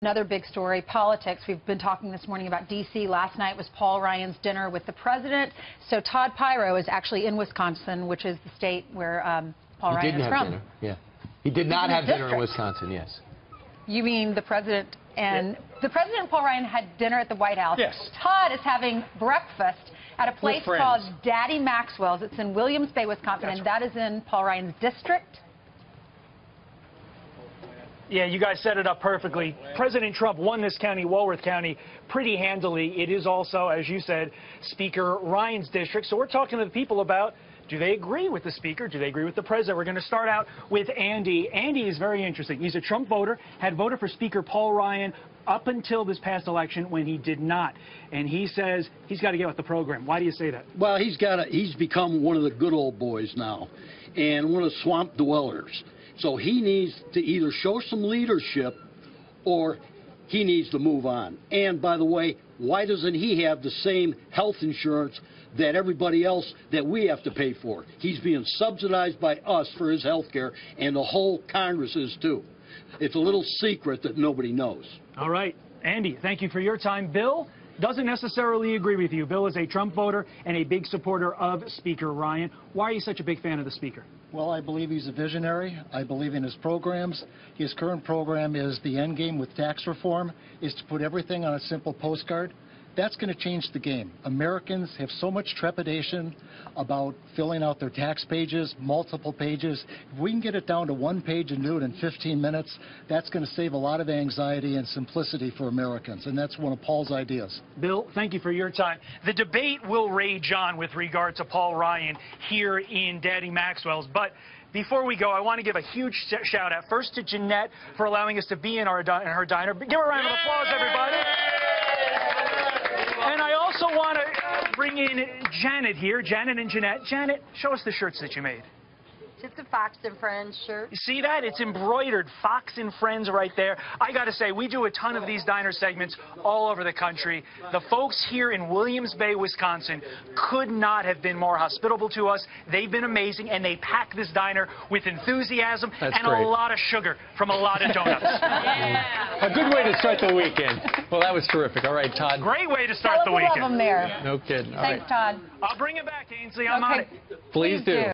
Another big story, politics. We've been talking this morning about D.C. Last night was Paul Ryan's dinner with the president. So Todd Pyro is actually in Wisconsin, which is the state where Paul Ryan is from. Dinner. Yeah. He did not have dinner in Wisconsin, yes. You mean the president and the president and Paul Ryan had dinner at the White House. Yes. Todd is having breakfast at a place called Daddy Maxwell's. It's in Williams Bay, Wisconsin, and that is in Paul Ryan's district. Yeah, you guys set it up perfectly. President Trump won this county, Walworth County, pretty handily. It is also, as you said, Speaker Ryan's district. So we're talking to the people about, do they agree with the speaker? Do they agree with the president? We're going to start out with Andy. Andy is very interesting. He's a Trump voter, had voted for Speaker Paul Ryan up until this past election when he did not. And he says he's got to get with the program. Why do you say that? Well, he's become one of the good old boys now and one of the swamp dwellers. So he needs to either show some leadership or he needs to move on. And by the way, why doesn't he have the same health insurance that everybody else that we have to pay for? He's being subsidized by us for his health care, and the whole Congress is too. It's a little secret that nobody knows. All right. Andy, thank you for your time. Bill doesn't necessarily agree with you. Bill is a Trump voter and a big supporter of Speaker Ryan. Why are you such a big fan of the speaker? Well, I believe he's a visionary. I believe in his programs. His current program is the end game with tax reform, is to put everything on a simple postcard. That's going to change the game. Americans have so much trepidation about filling out their tax pages, multiple pages. If we can get it down to one page and do it in 15 minutes, that's going to save a lot of anxiety and simplicity for Americans, and that's one of Paul's ideas. Bill, thank you for your time. The debate will rage on with regard to Paul Ryan here in Daddy Maxwell's, but before we go, I want to give a huge shout out first to Jeanette for allowing us to be in her diner. Give her a round of applause, everybody. And I also want to bring in Janet here. Janet and Jeanette. Janet, show us the shirts that you made. It's a Fox and Friends shirt. You see that? It's embroidered. Fox and Friends right there. I got to say, we do a ton of these diner segments all over the country. The folks here in Williams Bay, Wisconsin could not have been more hospitable to us. They've been amazing, and they pack this diner with enthusiasm and a lot of sugar from a lot of donuts. Yeah. A good way to start the weekend. Well, that was terrific. All right, Todd. Great way to start the weekend. Love them there. No kidding. Thanks, Todd. I'll bring it back, Ainsley. I'm on it. Please do.